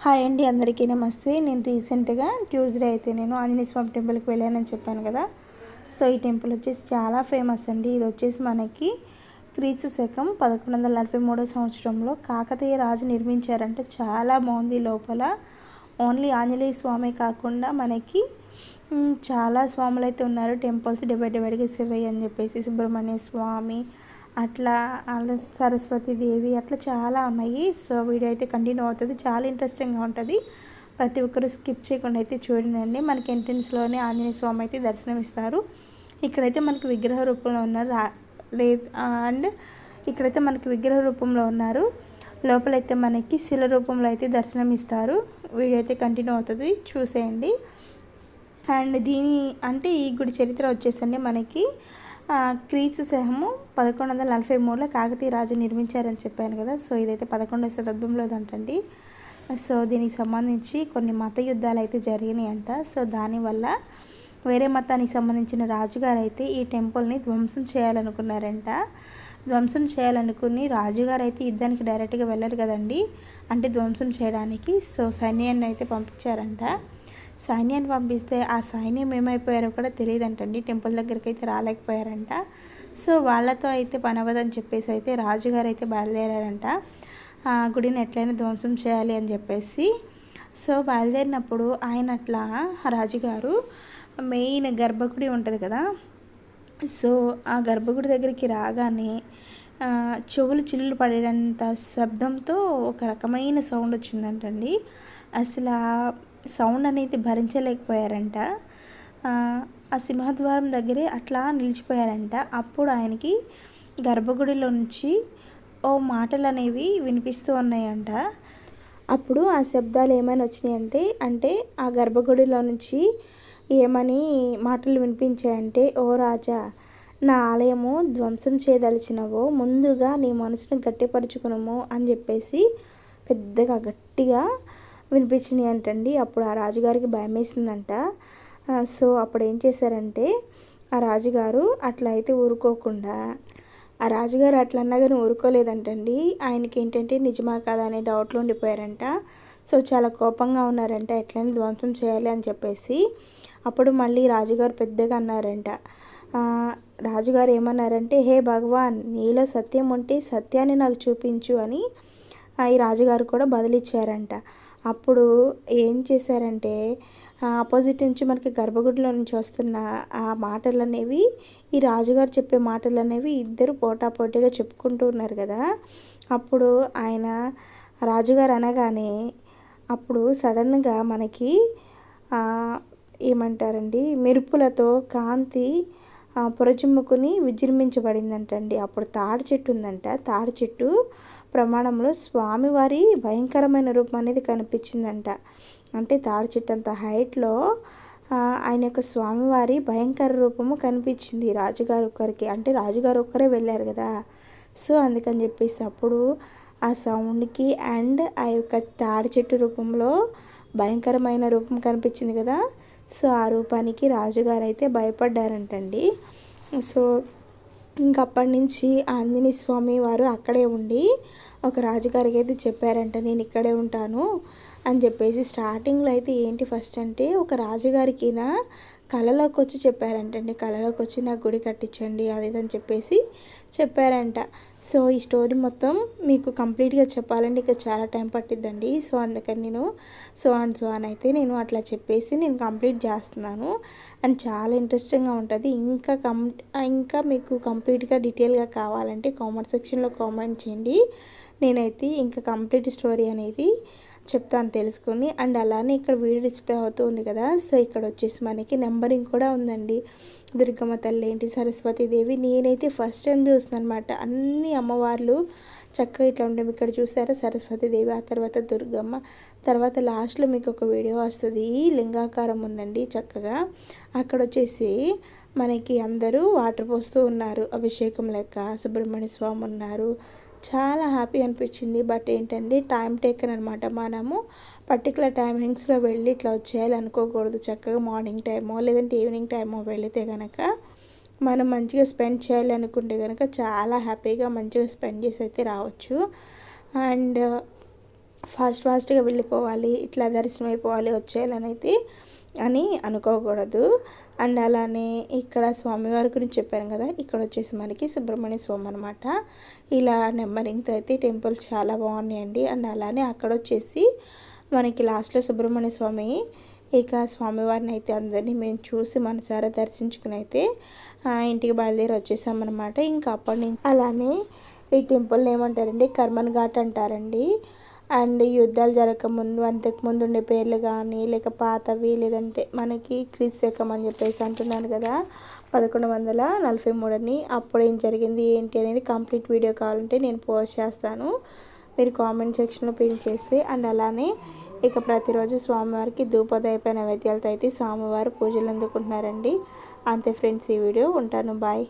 Hi అండి, అందరికీ నమస్తే. నేను రీసెంట్గా ట్యూస్డే అయితే నేను ఆంజనేయ స్వామి టెంపుల్కి వెళ్ళానని చెప్పాను కదా. సో ఈ టెంపుల్ వచ్చేసి చాలా ఫేమస్ అండి. ఇది వచ్చేసి మనకి క్రీస్తు శకం 1143 సంవత్సరంలో కాకతీయ రాజు నిర్మించారంటే చాలా బాగుంది. లోపల ఓన్లీ ఆంజనేయ స్వామి కాకుండా మనకి చాలా స్వాములు అయితే ఉన్నారు. టెంపుల్స్ డివైడ్గా శివయ్య అని చెప్పేసి, సుబ్రహ్మణ్య స్వామి, అట్లా సరస్వతి దేవి, అట్లా చాలా ఉన్నాయి. సో వీడియో అయితే కంటిన్యూ అవుతుంది, చాలా ఇంట్రెస్టింగ్గా ఉంటుంది. ప్రతి ఒక్కరు స్కిప్ చేయకుండా అయితే చూడండి. మనకి ఎంట్రన్స్లోనే ఆంజనేయ స్వామి అయితే దర్శనం ఇస్తారు. ఇక్కడైతే మనకి విగ్రహ రూపంలో ఉన్నారు అండ్ ఇక్కడైతే మనకి విగ్రహ రూపంలో ఉన్నారు. లోపలైతే మనకి శిల రూపంలో అయితే దర్శనం ఇస్తారు. వీడియో అయితే కంటిన్యూ అవుతుంది, చూసేయండి. అండ్ ఈ గుడి చరిత్ర వచ్చేసండి మనకి క్రీస్తు శకము 1143లో కాకతీయ రాజు నిర్మించారని చెప్పాను కదా. సో ఇదైతే 11వ శతాబ్దంలో అంటండి. సో దీనికి సంబంధించి కొన్ని మత యుద్ధాలు అయితే జరిగినాయి అంట. సో దానివల్ల వేరే మతానికి సంబంధించిన రాజుగారు అయితే ఈ టెంపుల్ని ధ్వంసం చేయాలనుకున్నారంట. ధ్వంసం చేయాలనుకుని రాజుగారు అయితే యుద్ధానికి డైరెక్ట్గా వెళ్ళరు కదండి, అంటే ధ్వంసం చేయడానికి. సో సైన్యాన్ని అయితే పంపించారంట. సైన్యాన్ని పంపిస్తే ఆ సైన్యం ఏమైపోయారో కూడా తెలియదంటండి. టెంపుల్ దగ్గరికి అయితే రాలేకపోయారంట. సో వాళ్ళతో అయితే పని అవ్వదని చెప్పేసి అయితే రాజుగారు అయితే బయలుదేరారంట. గుడిని ఎట్లయినా ధ్వంసం చేయాలి అని చెప్పేసి. సో బయలుదేరినప్పుడు ఆయన అట్లా రాజుగారు మెయిన్ గర్భగుడి ఉంటుంది కదా. సో ఆ గర్భగుడి దగ్గరికి రాగానే చెవులు చిల్లులు పడేంత శబ్దంతో ఒక రకమైన సౌండ్ వచ్చిందంటండి. అసలు సౌండ్ అనేది భరించలేకపోయారంట. ఆ సింహద్వారం దగ్గరే అట్లా నిలిచిపోయారంట. అప్పుడు ఆయనకి గర్భగుడిలో నుంచి ఓ మాటలు అనేవి వినిపిస్తూ ఉన్నాయంట. అప్పుడు ఆ శబ్దాలు ఏమైనా వచ్చినాయంటే ఆ గర్భగుడిలో నుంచి ఏమని మాటలు వినిపించాయంటే, ఓ రాజా, నా ఆలయము ధ్వంసం చేయదలిచినవో ముందుగా నీ మనసును గట్టిపరుచుకునము అని చెప్పేసి పెద్దగా గట్టిగా వినిపించినాయి అంటండి. అప్పుడు ఆ రాజుగారికి భయం వేసిందంట. సో అప్పుడు ఏం చేశారంటే ఆ రాజుగారు అట్లా అయితే ఊరుకోకుండా, ఆ రాజుగారు అట్లా అన్నా కానీ ఊరుకోలేదంటండి. ఆయనకి ఏంటంటే నిజమా కాదా అనే డౌట్లో ఉండిపోయారంట. సో చాలా కోపంగా ఉన్నారంట, ఎట్లయినా ధ్వంసం చేయాలి అని చెప్పేసి. అప్పుడు మళ్ళీ రాజుగారు పెద్దగా అన్నారంట. రాజుగారు ఏమన్నారంటే, హే భగవాన్, నీలో సత్యం ఉంటే సత్యాన్ని నాకు చూపించు అని ఈ రాజుగారు కూడా బదిలిచ్చారంట. అప్పుడు ఏం చేశారంటే ఆపోజిట్ నుంచి మనకి గర్భగుడిలో నుంచి వస్తున్న ఆ మాటలు అనేవి, ఈ రాజుగారు చెప్పే మాటలు అనేవి ఇద్దరు పోటాపోటీగా చెప్పుకుంటూ ఉన్నారు కదా. అప్పుడు ఆయన రాజుగారు అనగానే అప్పుడు సడన్గా మనకి ఏమంటారండి, మెరుపులతో కాంతి పొరచిమ్ముకుని విజృంభించబడిందంటండి. అప్పుడు తాడి చెట్టు ఉందంట. తాడి చెట్టు ప్రమాణంలో స్వామివారి భయంకరమైన రూపం అనేది కనిపించిందంట. అంటే తాడి చెట్టు అంత హైట్లో ఆయన యొక్క స్వామివారి భయంకర రూపము కనిపించింది రాజుగారు ఒక్కరికి. అంటే రాజుగారు ఒక్కరే వెళ్ళారు కదా. సో అందుకని చెప్పేసి అప్పుడు ఆ సౌండ్కి అండ్ ఆ యొక్క తాడి చెట్టు రూపంలో భయంకరమైన రూపం కనిపించింది కదా. సో ఆ రూపానికి రాజుగారు అయితే భయపడ్డారంటండి. సో ఇంకప్పటి నుంచి ఆంజనేయ స్వామి వారు అక్కడే ఉండి ఒక రాజుగారికి అయితే చెప్పారంట, నేను ఇక్కడే ఉంటాను అని చెప్పేసి. స్టార్టింగ్లో అయితే ఏంటి ఫస్ట్ అంటే ఒక రాజుగారికి కళలోకి వచ్చి చెప్పారంటండి. కళలోకి వచ్చి నాకు గుడి కట్టించండి అది అని చెప్పేసి చెప్పారంట. సో ఈ స్టోరీ మొత్తం మీకు కంప్లీట్గా చెప్పాలంటే ఇక చాలా టైం పట్టిద్దండి. సో అందుకని నేను సో అని అయితే నేను అట్లా చెప్పేసి నేను కంప్లీట్ చేస్తున్నాను. అండ్ చాలా ఇంట్రెస్టింగ్గా ఉంటుంది. ఇంకా మీకు కంప్లీట్గా డీటెయిల్గా కావాలంటే కామెంట్ సెక్షన్లో కామెంట్ చేయండి. నేనైతే ఇంకా కంప్లీట్ స్టోరీ అనేది చెప్తాను తెలుసుకొని. అండ్ అలానే ఇక్కడ వీడియో డిస్ప్లే అవుతుంది కదా. సో ఇక్కడ వచ్చేసి మనకి నెంబరింగ్ కూడా ఉందండి. దుర్గమ్మ తల్లి ఏంటి, సరస్వతీదేవి. నేనైతే ఫస్ట్ టైం చూస్తున్నాను అనమాట. అన్ని అమ్మవార్లు చక్కగా ఇట్లా ఉంటాయి. ఇక్కడ చూసారా సరస్వతీదేవి, ఆ తర్వాత దుర్గమ్మ, తర్వాత లాస్ట్లో మీకు ఒక వీడియో వస్తుంది, లింగాకారం ఉందండి చక్కగా. అక్కడ వచ్చేసి మనకి అందరూ వాటర్ పోస్తూ ఉన్నారు అభిషేకం లెక్క. సుబ్రహ్మణ్య స్వామి ఉన్నారు. చాలా హ్యాపీ అనిపించింది. బట్ ఏంటంటే టైం టేకన్ అనమాట. మనము పర్టికులర్ టైమింగ్స్లో వెళ్ళి ఇట్లా వచ్చేయాలి అనుకోకూడదు. చక్కగా మార్నింగ్ టైమో లేదంటే ఈవినింగ్ టైమో వెళితే కనుక మనం మంచిగా స్పెండ్ చేయాలి అనుకుంటే కనుక చాలా హ్యాపీగా మంచిగా స్పెండ్ చేసి అయితే రావచ్చు. అండ్ ఫాస్ట్గా వెళ్ళిపోవాలి, ఇట్లా దర్శనం అయిపోవాలి వచ్చేయాలని అయితే అని అనుకోకూడదు. అండ్ అలానే ఇక్కడ స్వామివారి గురించి చెప్పాను కదా, ఇక్కడ వచ్చేసి మనకి సుబ్రహ్మణ్య స్వామి అనమాట. ఇలా నెంబరింగ్తో అయితే టెంపుల్ చాలా బాగున్నాయండి. అండ్ అలానే అక్కడ వచ్చేసి మనకి లాస్ట్లో సుబ్రహ్మణ్య స్వామి, ఇక స్వామివారిని అయితే అందరినీ మేము చూసి మనసారా దర్శించుకుని అయితే ఇంటికి బయలుదేరి వచ్చేసామన్నమాట. ఇంకా అప్పటి నుంచి అలానే ఈ టెంపుల్ని ఏమంటారండి, కర్మన్ ఘాట్ అంటారండి. అండ్ యుద్ధాలు జరగకముందు అంతకుముందు ఉండే పేర్లు కానీ లేక పాతవి, లేదంటే మనకి క్రీస్తు శకం అని చెప్పేసి అంటున్నాను కదా 1143 అని, అప్పుడు ఏం జరిగింది ఏంటి అనేది కంప్లీట్ వీడియో కావాలంటే నేను పోస్ట్ చేస్తాను, మీరు కామెంట్ సెక్షన్లో పిన్ చేస్తే. అండ్ అలానే ఇక ప్రతిరోజు స్వామివారికి ధూపదీప నైవేద్యాలతో అయితే స్వామివారు పూజలు అందుకుంటున్నారండి. అంతే ఫ్రెండ్స్, ఈ వీడియో ఉంటాను, బాయ్.